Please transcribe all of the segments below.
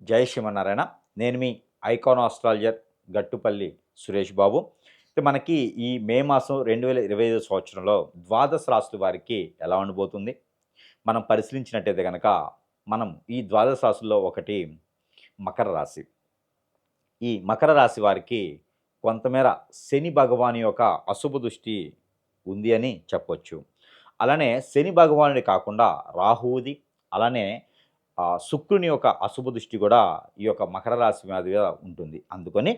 జై శ్రీమన్నారాయణ. నేను మీ icon astrologer Gattupalli Suresh Babu. మనకి ఈ మే మాసం 2025 సంవత్సరంలో ద్వాదశ రాశుల వారికి ఎలా ఉండబోతుంది? మనం పరిశీలించినట్టయితే గనక, మనం ఈ ద్వాదశ రాశుల్లో ఒకటి మకర రాశి. ఈ మకర రాశి వారికి కొంతమేర శని భగవాని యొక్క అశుభ దృష్టి ఉంది అని చెప్పొచ్చు. అలానే శని భగవానుడే కాకుండా రాహువుది, అలానే శుక్రుని యొక్క అశుభ దృష్టి కూడా ఈ యొక్క మకర రాశి మీద ఉంటుంది. అందుకని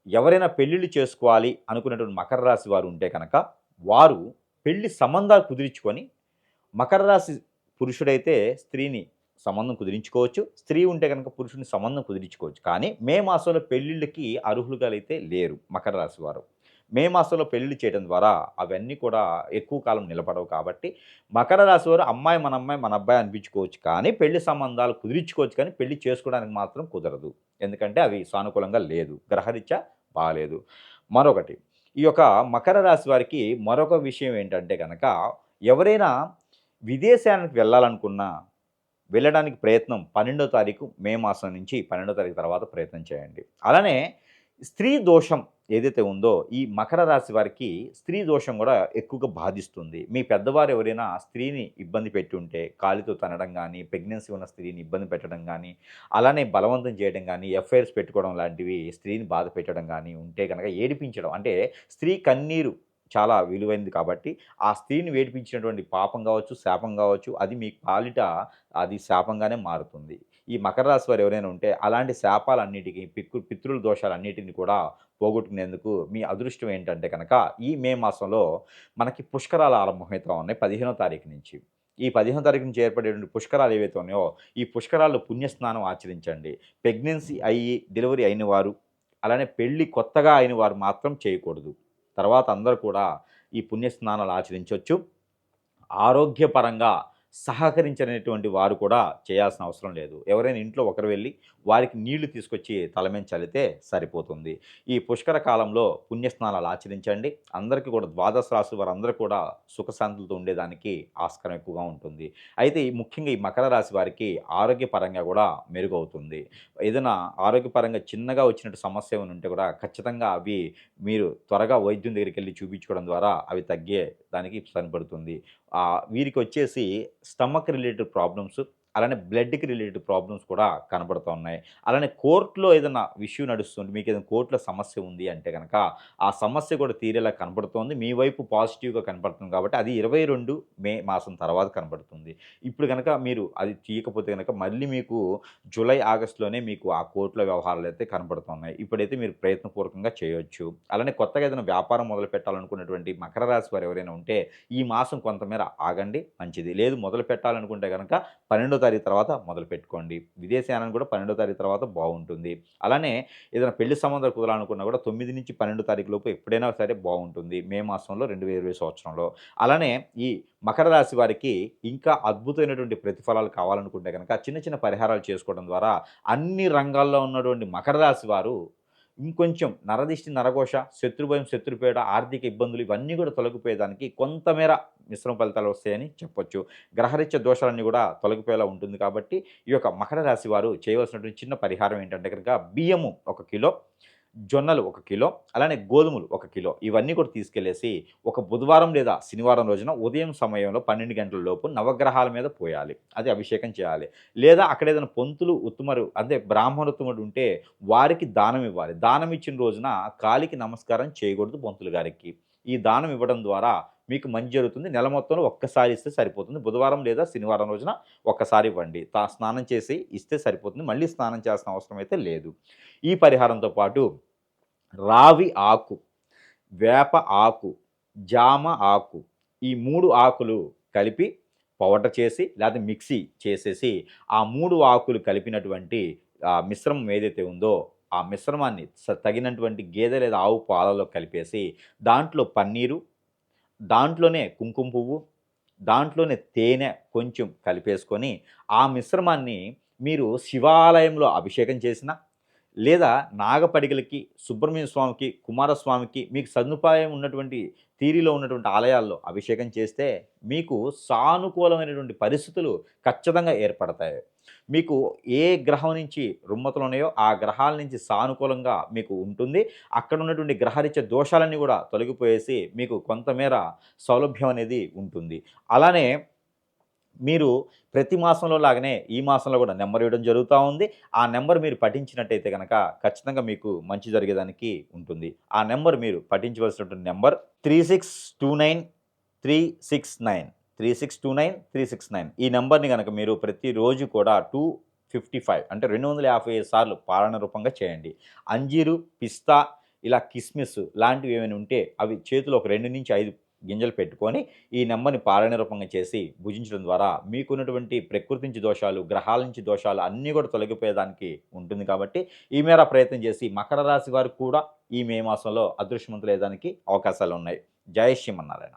ఎవరైనా పెళ్ళిళ్ళు చేసుకోవాలి అనుకున్నటువంటి మకర రాశి వారు ఉంటే కనుక, వారు పెళ్లి సంబంధాలు కుదిరించుకొని, మకర రాశి పురుషుడైతే స్త్రీని సంబంధం కుదిరించుకోవచ్చు. స్త్రీ ఉంటే కనుక పురుషుని సంబంధం కుదిరించుకోవచ్చు. కానీ మే మాసంలో పెళ్ళిళ్ళకి అర్హులుగా అయితే లేరు మకర రాశి వారు. మే మాసంలో పెళ్లిళ్ళు చేయడం ద్వారా అవన్నీ కూడా ఎక్కువ కాలం నిలబడవు కాబట్టి, మకర రాశి వారు అమ్మాయి మన అమ్మాయి, మన అబ్బాయి అనిపించుకోవచ్చు. కానీ పెళ్లి సంబంధాలు కుదిరించుకోవచ్చు, కానీ పెళ్లి చేసుకోవడానికి మాత్రం కుదరదు. ఎందుకంటే అవి సానుకూలంగా లేదు. గ్రహరీత్యా బాలేదు. మరొకటి, ఈ యొక్క మకర రాశి వారికి మరొక విషయం ఏంటంటే గనక, ఎవరైనా విదేశానికి వెళ్ళాలనుకున్నా, వెళ్ళడానికి ప్రయత్నం 12వ తారీఖు మే మాసం నుంచి 12వ తారీఖు తర్వాత ప్రయత్నం చేయండి. అలానే స్త్రీ దోషం ఏదైతే ఉందో, ఈ మకర రాశి వారికి స్త్రీ దోషం కూడా ఎక్కువగా బాధిస్తుంది. మీ పెద్దవారు ఎవరైనా స్త్రీని ఇబ్బంది పెట్టి ఉంటే, కాలితో తనడం కానీ, ప్రెగ్నెన్సీ ఉన్న స్త్రీని ఇబ్బంది పెట్టడం కానీ, అలానే బలవంతం చేయడం కానీ, ఎఫ్ఐఆర్స్ పెట్టుకోవడం లాంటివి, స్త్రీని బాధ పెట్టడం కానీ ఉంటే కనుక ఏడిపించడం, అంటే స్త్రీ కన్నీరు చాలా విలువైనది కాబట్టి, ఆ స్త్రీని వేడిపించినటువంటి పాపం కావచ్చు, శాపం కావచ్చు, అది మీ పాలిట అది శాపంగానే మారుతుంది. ఈ మకర రాశి వారు ఎవరైనా ఉంటే అలాంటి శాపాలన్నిటికి, పితృల దోషాలన్నిటిని కూడా పోగొట్టుకునేందుకు మీ అదృష్టం ఏంటంటే కనుక, ఈ మే మాసంలో మనకి పుష్కరాలు ఆరంభమవుతా ఉన్నాయి 15వ తారీఖు నుంచి. ఈ 15వ తారీఖు నుంచి ఏర్పడేటువంటి పుష్కరాలు ఏవైతే ఉన్నాయో, ఈ పుష్కరాల్లో పుణ్యస్నానం ఆచరించండి. ప్రెగ్నెన్సీ అయ్యి డెలివరీ అయిన వారు, అలానే పెళ్లి కొత్తగా అయిన వారు మాత్రం చేయకూడదు. తర్వాత అందరూ కూడా ఈ పుణ్యస్నానాలు ఆచరించొచ్చు. ఆరోగ్యపరంగా సహకరించనటువంటి వారు కూడా చేయాల్సిన అవసరం లేదు. ఎవరైనా ఇంట్లో ఒకరు వెళ్ళి వారికి నీళ్లు తీసుకొచ్చి తల మీద చల్లితే సరిపోతుంది. ఈ పుష్కర కాలంలో పుణ్యస్నానాలు ఆచరించండి. అందరికీ కూడా ద్వాదశ రాశి వారందరూ కూడా సుఖశాంతులతో ఉండేదానికి ఆస్కారం ఎక్కువగా ఉంటుంది. అయితే ముఖ్యంగా ఈ మకర రాశి వారికి ఆరోగ్యపరంగా కూడా మెరుగవుతుంది. ఏదైనా ఆరోగ్యపరంగా చిన్నగా వచ్చినట్టు సమస్య ఏమైనా ఉంటే కూడా ఖచ్చితంగా అవి మీరు త్వరగా వైద్యుని దగ్గరికి వెళ్లి చూపించుకోవడం ద్వారా అవి తగ్గే దానికి సరిపడుతుంది. వీరికి వచ్చేసి స్టమక్ రిలేటెడ్ ప్రాబ్లమ్స్, అలానే బ్లడ్‌కి రిలేటెడ్ ప్రాబ్లమ్స్ కూడా కనబడుతూ ఉన్నాయి. అలానే కోర్ట్‌లో ఏదైనా ఇష్యూ నడుస్తుంది, మీకేదైనా కోర్ట్‌లో సమస్య ఉంది అంటే గనక, ఆ సమస్య కూడా తీరేలా కనబడుతోంది. మీ వైపు పాజిటివ్‌గా కనపడుతుంది కాబట్టి, అది 22 మే మాసం తర్వాత కనబడుతుంది. ఇప్పుడు గనక మీరు అది తీయకపోతే గనక మళ్ళీ మీకు జూలై, ఆగస్ట్‌లోనే మీకు ఆ కోర్ట్‌లో వ్యవహారాలైతే కనబడుతున్నాయి. ఇప్పుడైతే మీరు ప్రయత్నపూర్వకంగా చేయొచ్చు. అలానే కొత్తగా ఏదైనా వ్యాపారం మొదలుపెట్టాలనుకున్నటువంటి మకర రాశి వారు ఎవరైనా ఉంటే, ఈ మాసం కొంతమేర ఆగండి, మంచిది. లేదు మొదలు పెట్టాలనుకుంటే గనక 12వ తారీఖు తర్వాత మొదలుపెట్టుకోండి. విదేశయానం కూడా 12వ తారీఖు తర్వాత బాగుంటుంది. అలానే ఏదైనా పెళ్లి సంబంధాలు కుదరాలనుకున్నా కూడా 9 నుంచి 12 తారీఖు లోపు ఎప్పుడైనా సరే బాగుంటుంది. మే మాసంలో 2020 సంవత్సరంలో. అలానే ఈ మకర రాశి వారికి ఇంకా అద్భుతమైనటువంటి ప్రతిఫలాలు కావాలనుకుంటే గనక చిన్న చిన్న పరిహారాలు చేసుకోవడం ద్వారా అన్ని రంగాల్లో ఉన్నటువంటి మకర రాశి వారు ఇంకొంచెం నరదిష్టి, నరఘోష, శత్రుభయం, శత్రుపీడ, ఆర్థిక ఇబ్బందులు ఇవన్నీ కూడా తొలగిపోయేదానికి కొంతమేర మిశ్రమ ఫలితాలు వస్తాయని చెప్పొచ్చు. గ్రహరీత్యా దోషాలన్నీ కూడా తొలగిపోయేలా ఉంటుంది కాబట్టి, ఈ యొక్క మకర రాశి వారు చేయవలసినటువంటి చిన్న పరిహారం ఏంటంటే కనుక, బియ్యము 1 కిలో, జొన్నలు 1 కిలో, అలానే గోధుమలు 1 కిలో ఇవన్నీ కూడా తీసుకెళ్ళేసి ఒక బుధవారం లేదా శనివారం రోజున ఉదయం సమయంలో 12 గంటల లోపు నవగ్రహాల మీద పోయాలి. అది అభిషేకం చేయాలి. లేదా అక్కడ ఏదైనా పంతులు ఉత్తమరు అంటే బ్రాహ్మణోత్తముడు ఉంటే వారికి దానం ఇవ్వాలి. దానం ఇచ్చిన రోజున కాలికి నమస్కారం చేయకూడదు పంతులు గారికి. ఈ దానం ఇవ్వడం ద్వారా మీకు మంచి జరుగుతుంది. నెల మొత్తంలో ఒక్కసారి ఇస్తే సరిపోతుంది. బుధవారం లేదా శనివారం రోజున ఒక్కసారి ఇవ్వండి. స్నానం చేసి ఇస్తే సరిపోతుంది. మళ్ళీ స్నానం చేయాల్సిన అవసరం అయితే లేదు. ఈ పరిహారంతో పాటు రావి ఆకు, వేప ఆకు, జామ ఆకు ఈ 3 ఆకులు కలిపి పౌడర్ చేసి లేదా మిక్సీ చేసేసి ఆ 3 ఆకులు కలిపినటువంటి మిశ్రమం ఏదైతే ఉందో ఆ మిశ్రమాన్ని తగినటువంటి గేదె లేదా ఆవు పాలలో కలిపేసి దాంట్లో పన్నీరు, దాంట్లోనే కుంకుమ పువ్వు, దాంట్లోనే తేనె కొంచెం కలిపేసుకొని ఆ మిశ్రమాన్ని మీరు శివాలయంలో అభిషేకం చేసిన లేదా నాగపడిగలకి, సుబ్రహ్మణ్య స్వామికి, కుమారస్వామికి మీకు సదుపాయం ఉన్నటువంటి తీరిలో ఉన్నటువంటి ఆలయాల్లో అభిషేకం చేస్తే మీకు సానుకూలమైనటువంటి పరిస్థితులు ఖచ్చితంగా ఏర్పడతాయి. మీకు ఏ గ్రహం నుంచి రుమ్మతులు ఉన్నాయో ఆ గ్రహాల నుంచి సానుకూలంగా మీకు ఉంటుంది. అక్కడ ఉన్నటువంటి గ్రహరీత్యా దోషాలన్నీ కూడా తొలగిపోయేసి మీకు కొంతమేర సౌలభ్యం అనేది ఉంటుంది. అలానే మీరు ప్రతి మాసంలో లాగానే ఈ మాసంలో కూడా నంబర్ ఇవ్వడం జరుగుతా ఉంది. ఆ నంబర్ మీరు పఠించినట్టయితే గనక ఖచ్చితంగా మీకు మంచి జరిగేదానికి ఉంటుంది. ఆ నంబర్ మీరు పఠించవలసినటువంటి నంబర్ 3629369. 3629369 ఈ నంబర్‌ని గనక మీరు ప్రతిరోజు కూడా 255 అంటే 255 సార్లు పారాయణ రూపంగా చేయండి. అంజీరు, పిస్తా ఇలా కిస్మిస్ లాంటివి ఏమైనా ఉంటే అవి చేతిలో ఒక 2-5 గింజలు పెట్టుకొని ఈ నెంబర్‌ని పారాయణ రూపంగా చేసి భుజించడం ద్వారా మీకున్నటువంటి ప్రకృతి నుంచి దోషాలు, గ్రహాల నుంచి దోషాలు అన్నీ కూడా తొలగిపోయేదానికి ఉంటుంది కాబట్టి, ఈ మేర ప్రయత్నం చేసి మకర రాశి వారికి కూడా ఈ మే మాసంలో అదృష్టవంతులయ్యేదానికి అవకాశాలున్నాయి. జై శ్రీమన్నారాయణ.